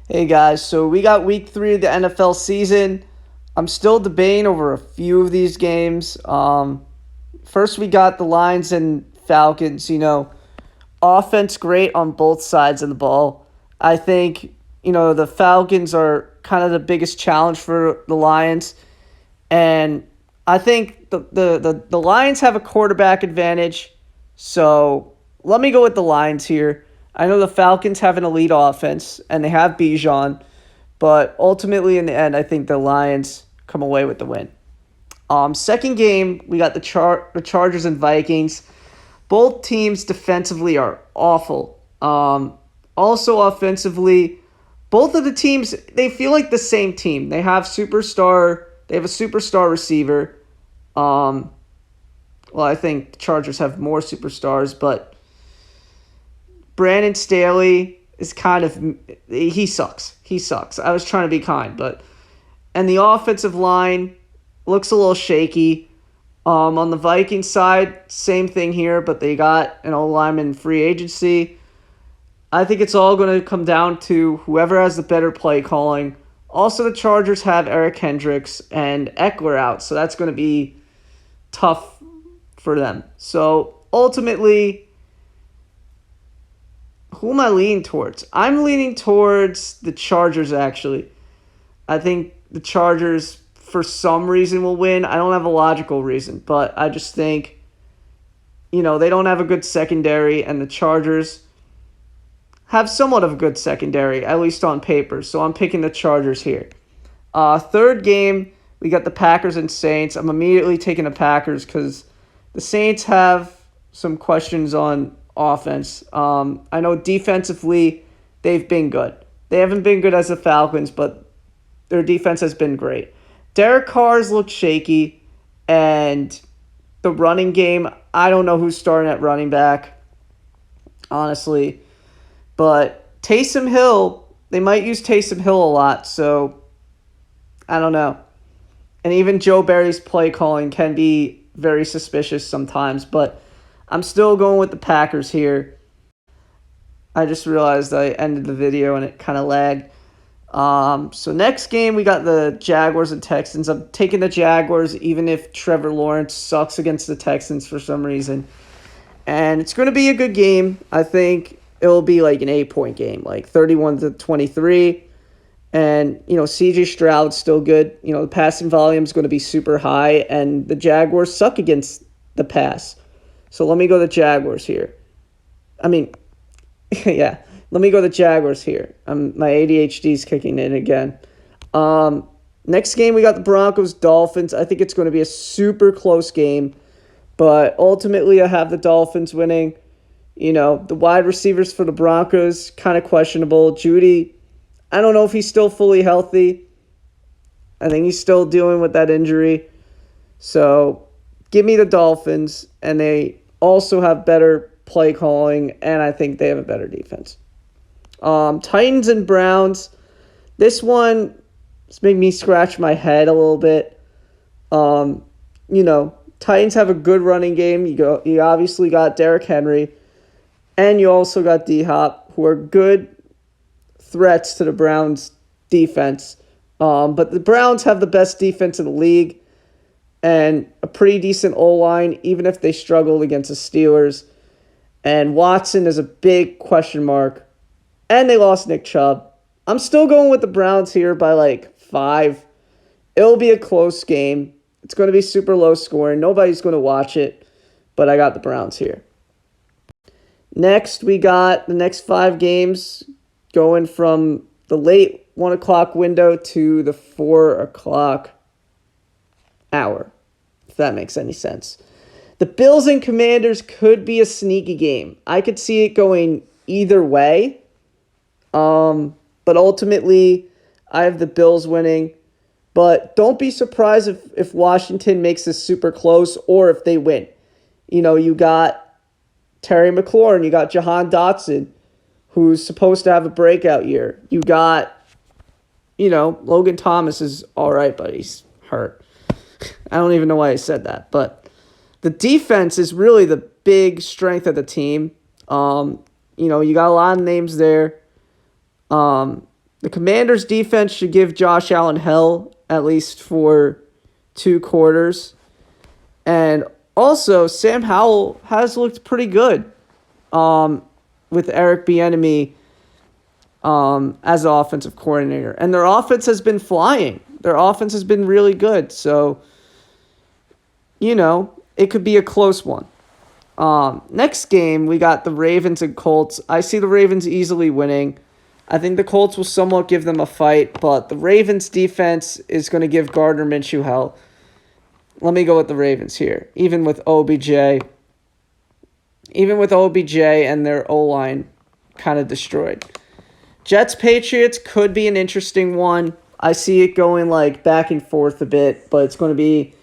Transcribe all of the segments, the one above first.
Hey guys, so we got week 3 of the NFL season. I'm still debating over a few of these games. First we got the Lions and Falcons. Offense great on both sides of the ball. I think the Falcons are kind of the biggest challenge for the Lions, and I think the Lions have a quarterback advantage. So let me go with the Lions here. I know the Falcons have an elite offense and they have Bijan, but ultimately in the end, I think the Lions come away with the win. Second game, we got the Chargers and Vikings. Both teams defensively are awful. Also offensively, both of the teams they feel like the same team. They have superstar. They have a superstar receiver. Um, well, I think the Chargers have more superstars, but Brandon Staley is kind of he sucks. He sucks. I was trying to be kind, but and the offensive line looks a little shaky. On the Vikings side, same thing here, but they got an O lineman free agency. I think it's all going to come down to whoever has the better play calling. Also, the Chargers have Eric Hendricks and Eckler out, so that's going to be tough for them. So ultimately, who am I leaning towards? I'm leaning towards the Chargers, actually. I think the Chargers, for some reason, will win. I don't have a logical reason, but I just think, they don't have a good secondary, and the Chargers have somewhat of a good secondary, at least on paper. So I'm picking the Chargers here. Third game, we got the Packers and Saints. I'm immediately taking the Packers because the Saints have some questions on offense. I know defensively they've been good. They haven't been good as the Falcons, but their defense has been great. Derek Carr's looked shaky, and the running game, I don't know who's starting at running back, honestly. But Taysom Hill, they might use Taysom Hill a lot, so I don't know. And even Joe Barry's play calling can be very suspicious sometimes, but I'm still going with the Packers here. I just realized I ended the video and it kind of lagged. So next game, we got the Jaguars and Texans. I'm taking the Jaguars even if Trevor Lawrence sucks against the Texans for some reason. And it's going to be a good game. I think it'll be like an 8-point game, like 31-23. And, CJ Stroud's still good. The passing volume is going to be super high, and the Jaguars suck against the pass. So let me go the Jaguars here. I mean, yeah, let me go the Jaguars here. My ADHD is kicking in again. Next game, we got the Broncos-Dolphins. I think it's going to be a super close game, but ultimately I have the Dolphins winning. The wide receivers for the Broncos, kind of questionable. Judy, I don't know if he's still fully healthy. I think he's still dealing with that injury. So give me the Dolphins, and they also have better play calling, and I think they have a better defense. Titans and Browns. This one made me scratch my head a little bit. Titans have a good running game. You obviously got Derrick Henry, and you also got D-Hop, who are good threats to the Browns' defense. But the Browns have the best defense in the league and a pretty decent O-line, even if they struggled against the Steelers. And Watson is a big question mark. And they lost Nick Chubb. I'm still going with the Browns here by like 5. It'll be a close game. It's going to be super low scoring. Nobody's going to watch it. But I got the Browns here. Next, we got the next 5 games going from the late 1 o'clock window to the 4 o'clock hour, if that makes any sense. The Bills and Commanders could be a sneaky game. I could see it going either way. But ultimately, I have the Bills winning. But don't be surprised if Washington makes this super close or if they win. You got Terry McLaurin, you got Jahan Dotson, who's supposed to have a breakout year. You got, Logan Thomas is all right, but he's hurt. I don't even know why I said that. But the defense is really the big strength of the team. You got a lot of names there. The Commanders' defense should give Josh Allen hell, at least for 2 quarters. And also, Sam Howell has looked pretty good with Eric Bieniemy as an offensive coordinator. And their offense has been flying. Their offense has been really good. So, it could be a close one. Next game, we got the Ravens and Colts. I see the Ravens easily winning. I think the Colts will somewhat give them a fight, but the Ravens defense is going to give Gardner Minshew hell. Let me go with the Ravens here. Even with OBJ and their O-line kind of destroyed. Jets-Patriots could be an interesting one. I see it going back and forth a bit, but it's going to be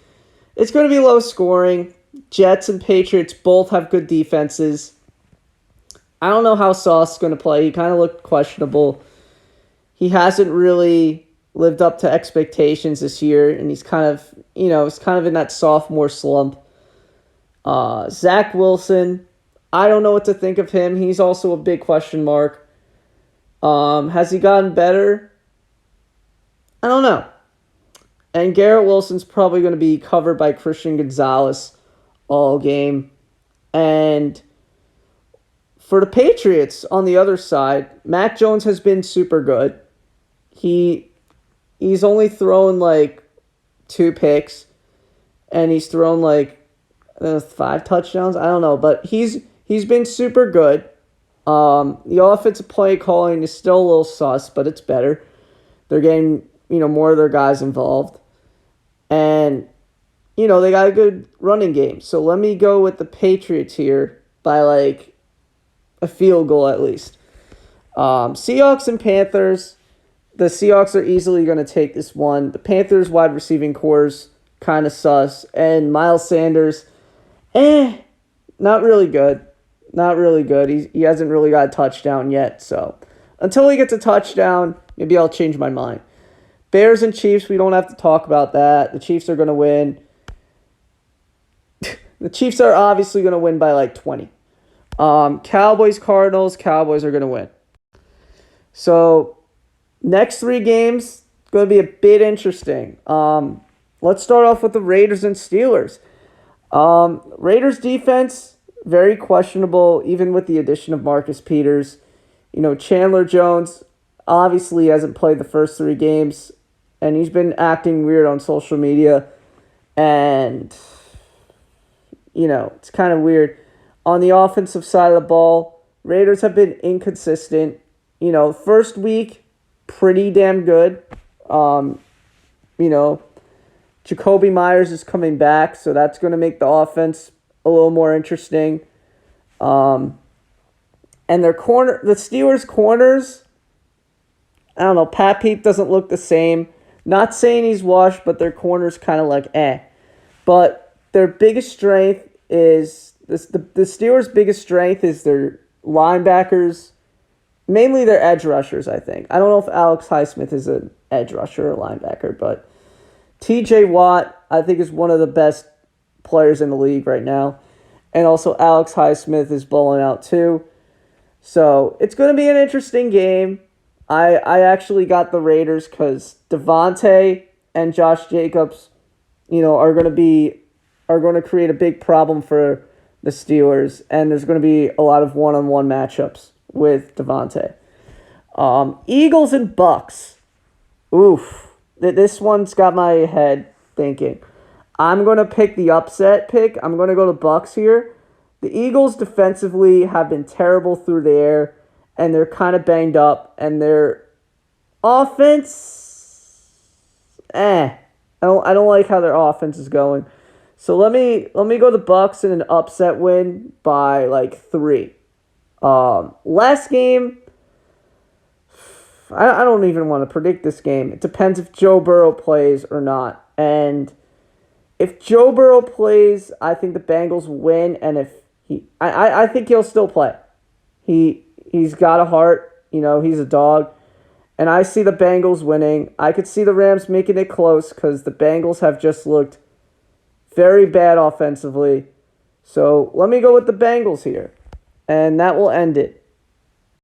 low scoring. Jets and Patriots both have good defenses. I don't know how Sauce is going to play. He kind of looked questionable. He hasn't really lived up to expectations this year, and he's kind of in that sophomore slump. Zach Wilson, I don't know what to think of him. He's also a big question mark. Has he gotten better? I don't know. And Garrett Wilson's probably going to be covered by Christian Gonzalez all game. And for the Patriots, on the other side, Mac Jones has been super good. He's only thrown 2 picks, and he's thrown 5 touchdowns. I don't know, but he's been super good. The offensive play calling is still a little sus, but it's better. They're getting more of their guys involved, and they got a good running game. So let me go with the Patriots here by a field goal at least. Seahawks and Panthers. The Seahawks are easily going to take this one. The Panthers wide receiving core's kind of sus. And Miles Sanders, not really good. Not really good. He hasn't really got a touchdown yet. So until he gets a touchdown, maybe I'll change my mind. Bears and Chiefs, we don't have to talk about that. The Chiefs are going to win. The Chiefs are obviously going to win by 20. Cowboys, Cardinals, Cowboys are going to win. So next 3 games, going to be a bit interesting. Let's start off with the Raiders and Steelers. Raiders defense, very questionable, even with the addition of Marcus Peters. Chandler Jones obviously hasn't played the first 3 games, and he's been acting weird on social media. And, it's kind of weird. On the offensive side of the ball, Raiders have been inconsistent. First week, pretty damn good. Jacoby Myers is coming back, so that's going to make the offense a little more interesting. And the Steelers' corners, I don't know, Pat Pete doesn't look the same. Not saying he's washed, but their corner's kind of But their biggest strength is the Steelers' biggest strength is their linebackers, mainly their edge rushers, I think. I don't know if Alex Highsmith is an edge rusher or linebacker, but TJ Watt, I think, is one of the best players in the league right now. And also Alex Highsmith is balling out too. So it's going to be an interesting game. I actually got the Raiders because Devontae and Josh Jacobs, are going to create a big problem for the Steelers, and there's going to be a lot of one-on-one matchups with Devontae. Eagles and Bucks. Oof. This one's got my head thinking. I'm going to pick the upset pick. I'm going to go to Bucks here. The Eagles defensively have been terrible through the air, and they're kind of banged up, and their offense, I don't like how their offense is going. So let me go the Bucks in an upset win by 3. Last game, I don't even want to predict this game. It depends if Joe Burrow plays or not. And if Joe Burrow plays, I think the Bengals win. And if I think he'll still play. He's got a heart. He's a dog. And I see the Bengals winning. I could see the Rams making it close because the Bengals have just looked very bad offensively. So let me go with the Bengals here. And that will end it.